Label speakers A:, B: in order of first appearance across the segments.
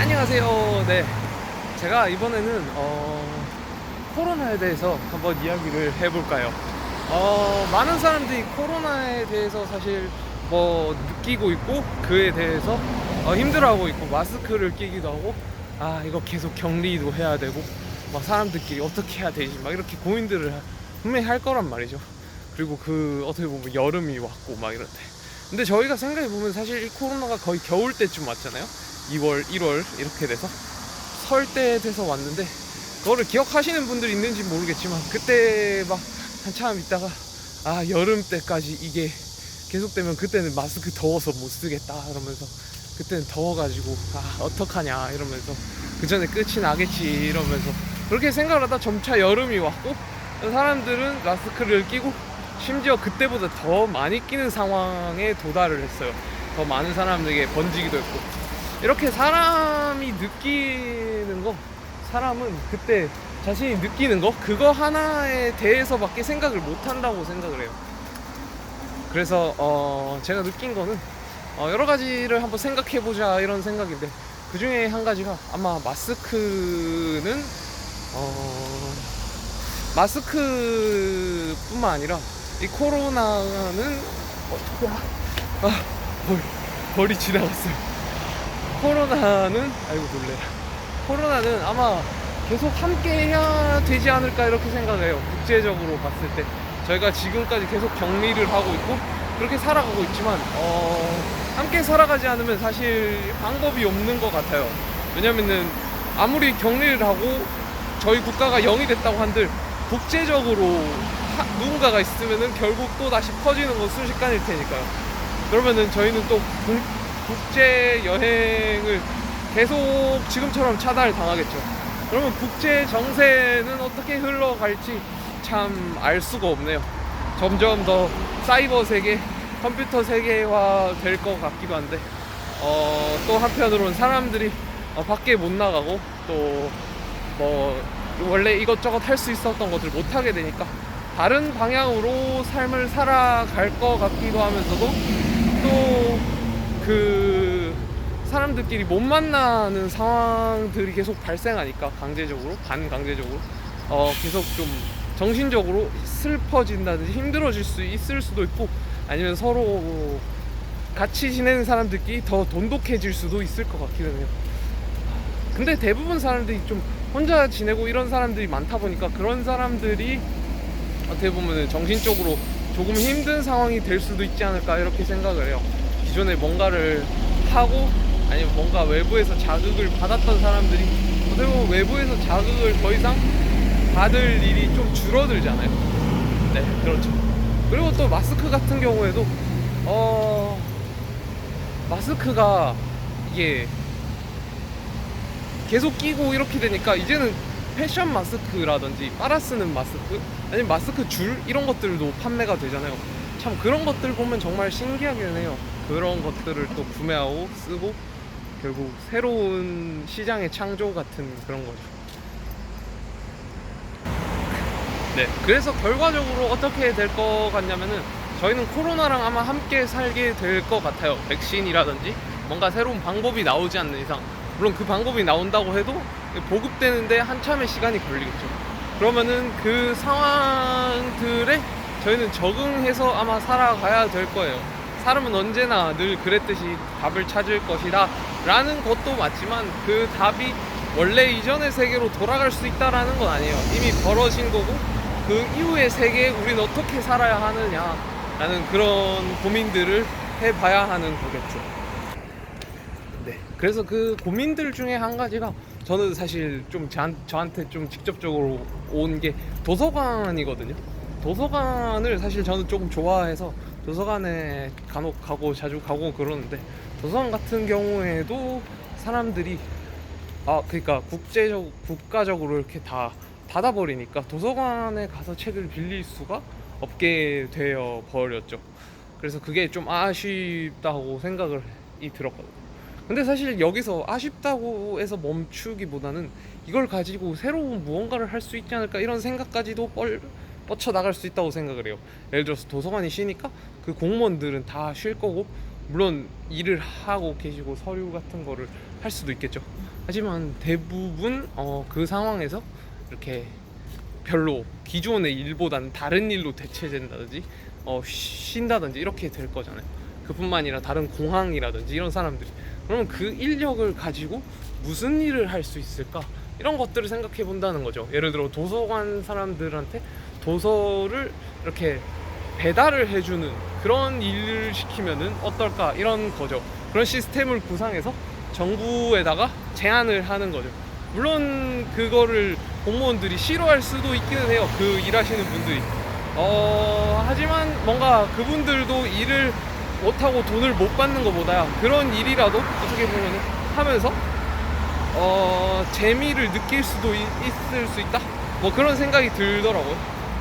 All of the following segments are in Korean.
A: 안녕하세요. 네, 제가 이번에는 코로나에 대해서 한번 이야기를 해볼까요? 많은 사람들이 코로나에 대해서 사실 뭐 느끼고 있고 그에 대해서 힘들어하고 있고 마스크를 끼기도 하고 이거 계속 격리도 해야 되고 막 사람들끼리 어떻게 해야 되지 막 이렇게 고민들을 분명히 할 거란 말이죠. 그리고 그 어떻게 보면 여름이 왔고 막 이런데, 근데 저희가 생각해 보면 사실 이 코로나가 거의 겨울 때쯤 왔잖아요. 2월, 1월 이렇게 돼서 설 때 돼서 왔는데, 그거를 기억하시는 분들이 있는지 모르겠지만 그때 막 한참 있다가 여름 때까지 이게 계속되면 그때는 마스크 더워서 못 쓰겠다 이러면서, 그때는 더워가지고 어떡하냐 이러면서 그 전에 끝이 나겠지 이러면서 그렇게 생각을 하다 점차 여름이 왔고, 사람들은 마스크를 끼고 심지어 그때보다 더 많이 끼는 상황에 도달을 했어요. 더 많은 사람들에게 번지기도 했고, 이렇게 사람이 느끼는 거, 사람은 그때 자신이 느끼는 거, 그거 하나에 대해서밖에 생각을 못 한다고 생각을 해요. 그래서 제가 느낀 거는 여러 가지를 한번 생각해 보자 이런 생각인데, 그 중에 한 가지가 아마 마스크뿐만 아니라 이 코로나는 벌이 지나갔어요. 코로나는 아이고 놀래라. 코로나는 아마 계속 함께 해야 되지 않을까 이렇게 생각해요. 국제적으로 봤을 때 저희가 지금까지 계속 격리를 하고 있고 그렇게 살아가고 있지만 함께 살아가지 않으면 사실 방법이 없는 것 같아요. 왜냐면은 아무리 격리를 하고 저희 국가가 0이 됐다고 한들 국제적으로 누군가가 있으면은 결국 또 다시 퍼지는 건 순식간일 테니까요. 그러면은 저희는 또 국제 여행을 계속 지금처럼 차단을 당하겠죠. 그러면 국제 정세는 어떻게 흘러갈지 참 알 수가 없네요. 점점 더 사이버 세계, 컴퓨터 세계화 될 것 같기도 한데, 또 한편으로는 사람들이 밖에 못 나가고 또 뭐 원래 이것저것 할 수 있었던 것들 못 하게 되니까 다른 방향으로 삶을 살아갈 것 같기도 하면서도, 또 그 사람들끼리 못 만나는 상황들이 계속 발생하니까 반강제적으로 계속 좀 정신적으로 슬퍼진다든지 힘들어질 수 있을 수도 있고, 아니면 서로 같이 지내는 사람들끼리 더 돈독해질 수도 있을 것 같기는 해요. 근데 대부분 사람들이 좀 혼자 지내고 이런 사람들이 많다 보니까 그런 사람들이 어떻게 보면 정신적으로 조금 힘든 상황이 될 수도 있지 않을까 이렇게 생각을 해요. 기존에 뭔가를 하고 아니면 뭔가 외부에서 자극을 받았던 사람들이 어떻게 보면 외부에서 자극을 더 이상 받을 일이 좀 줄어들잖아요. 네, 그렇죠. 그리고 또 마스크 같은 경우에도 마스크가 이게 계속 끼고 이렇게 되니까 이제는 패션 마스크라든지 빨아 쓰는 마스크, 아니면 마스크 줄 이런 것들도 판매가 되잖아요. 참 그런 것들 보면 정말 신기하긴 해요. 그런 것들을 또 구매하고 쓰고 결국 새로운 시장의 창조 같은 그런 거죠. 네, 그래서 결과적으로 어떻게 될 것 같냐면은, 저희는 코로나랑 아마 함께 살게 될 것 같아요. 백신이라든지 뭔가 새로운 방법이 나오지 않는 이상, 물론 그 방법이 나온다고 해도 보급되는데 한참의 시간이 걸리겠죠. 그러면은 그 상황들에 저희는 적응해서 아마 살아가야 될 거예요. 사람은 언제나 늘 그랬듯이 답을 찾을 것이다 라는 것도 맞지만, 그 답이 원래 이전의 세계로 돌아갈 수 있다라는 건 아니에요. 이미 벌어진 거고, 그 이후의 세계에 우린 어떻게 살아야 하느냐 라는 그런 고민들을 해봐야 하는 거겠죠. 네, 그래서 그 고민들 중에 한 가지가, 저는 사실 좀 저한테 좀 직접적으로 온 게 도서관이거든요. 도서관을 사실 저는 조금 좋아해서 도서관에 간혹 가고 자주 가고 그러는데, 도서관 같은 경우에도 사람들이 그러니까 국가적으로 이렇게 다 닫아버리니까 도서관에 가서 책을 빌릴 수가 없게 되어 버렸죠. 그래서 그게 좀 아쉽다고 생각을 들었거든요. 근데 사실 여기서 아쉽다고 해서 멈추기보다는 이걸 가지고 새로운 무언가를 할 수 있지 않을까 이런 생각까지도 뻗쳐 나갈 수 있다고 생각을 해요. 예를 들어서 도서관이 쉬니까 그 공무원들은 다 쉴 거고, 물론 일을 하고 계시고 서류 같은 거를 할 수도 있겠죠. 하지만 대부분 그 상황에서 이렇게 별로 기존의 일보다는 다른 일로 대체된다든지 쉰다든지 이렇게 될 거잖아요. 그뿐만 아니라 다른 공항이라든지 이런 사람들이, 그러면 그 인력을 가지고 무슨 일을 할 수 있을까, 이런 것들을 생각해 본다는 거죠. 예를 들어 도서관 사람들한테 도서를 이렇게 배달을 해주는 그런 일을 시키면은 어떨까, 이런 거죠. 그런 시스템을 구상해서 정부에다가 제안을 하는 거죠. 물론 그거를 공무원들이 싫어할 수도 있기는 해요, 그 일하시는 분들이. 하지만 뭔가 그분들도 일을 못하고 돈을 못 받는 것보다 그런 일이라도 어떻게 보면 하면서 재미를 느낄 수도 있을 수 있다, 뭐 그런 생각이 들더라고요.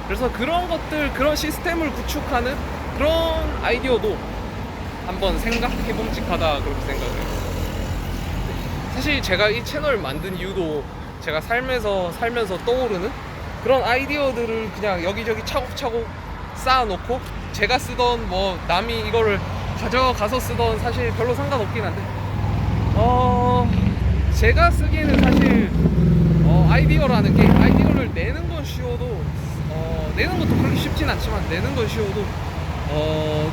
A: 그래서 그런 것들, 그런 시스템을 구축하는 그런 아이디어도 한번 생각해 봄직하다, 그렇게 생각해요. 사실 제가 이 채널 만든 이유도 제가 살면서 떠오르는 그런 아이디어들을 그냥 여기저기 차곡차곡 쌓아놓고, 제가 쓰던 뭐 남이 이거를 가져가서 쓰던 사실 별로 상관없긴 한데, 제가 쓰기에는 사실 아이디어라는 게, 아이디어를 내는 건 쉬워도 내는 것도 그렇게 쉽진 않지만, 내는 건 쉬워도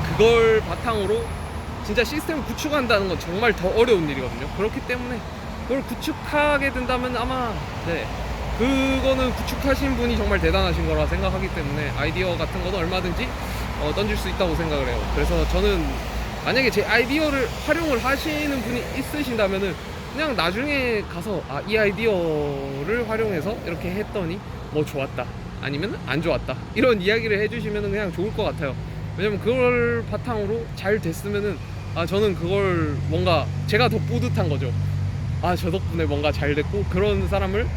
A: 그걸 바탕으로 진짜 시스템을 구축한다는 건 정말 더 어려운 일이거든요. 그렇기 때문에 그걸 구축하게 된다면 아마 그거는 구축하신 분이 정말 대단하신 거라 생각하기 때문에 아이디어 같은 거는 얼마든지 던질 수 있다고 생각을 해요. 그래서 저는 만약에 제 아이디어를 활용을 하시는 분이 있으신다면은 그냥 나중에 가서 이 아이디어를 활용해서 이렇게 했더니 뭐 좋았다, 아니면 안 좋았다, 이런 이야기를 해주시면 그냥 좋을 것 같아요. 왜냐면 그걸 바탕으로 잘 됐으면은 저는 그걸 뭔가 제가 더 뿌듯한 거죠. 저 덕분에 뭔가 잘 됐고, 그런 사람을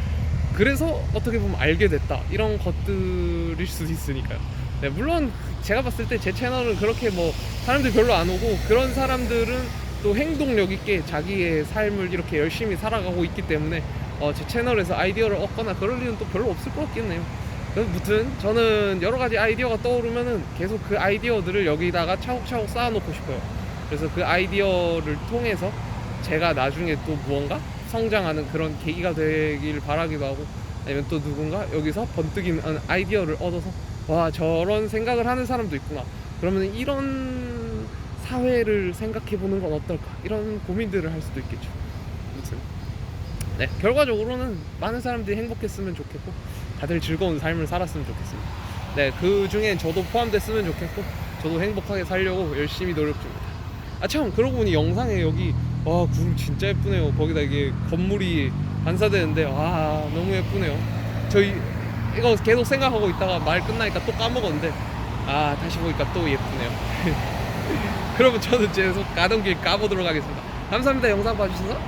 A: 그래서 어떻게 보면 알게 됐다, 이런 것들일 수도 있으니까요. 네, 물론 제가 봤을 때 제 채널은 그렇게 뭐 사람들 별로 안 오고, 그런 사람들은 또 행동력 있게 자기의 삶을 이렇게 열심히 살아가고 있기 때문에 제 채널에서 아이디어를 얻거나 그럴 일은 또 별로 없을 것 같긴 해요. 그래서 무튼 저는 여러 가지 아이디어가 떠오르면은 계속 그 아이디어들을 여기다가 차곡차곡 쌓아놓고 싶어요. 그래서 그 아이디어를 통해서 제가 나중에 또 무언가 성장하는 그런 계기가 되길 바라기도 하고, 아니면 또 누군가 여기서 번뜩이는 아이디어를 얻어서 와, 저런 생각을 하는 사람도 있구나, 그러면 이런 사회를 생각해 보는 건 어떨까, 이런 고민들을 할 수도 있겠죠. 아무튼 네, 결과적으로는 많은 사람들이 행복했으면 좋겠고, 다들 즐거운 삶을 살았으면 좋겠습니다. 네, 그 중엔 저도 포함됐으면 좋겠고, 저도 행복하게 살려고 열심히 노력 중입니다. 참, 그러고 보니 영상에 여기 구름 진짜 예쁘네요. 거기다 이게 건물이 반사되는데 너무 예쁘네요. 저희 이거 계속 생각하고 있다가 말 끝나니까 또 까먹었는데 다시 보니까 또 예쁘네요. 그러면 저는 계속 가던 길 가보도록 하겠습니다. 감사합니다, 영상 봐주셔서.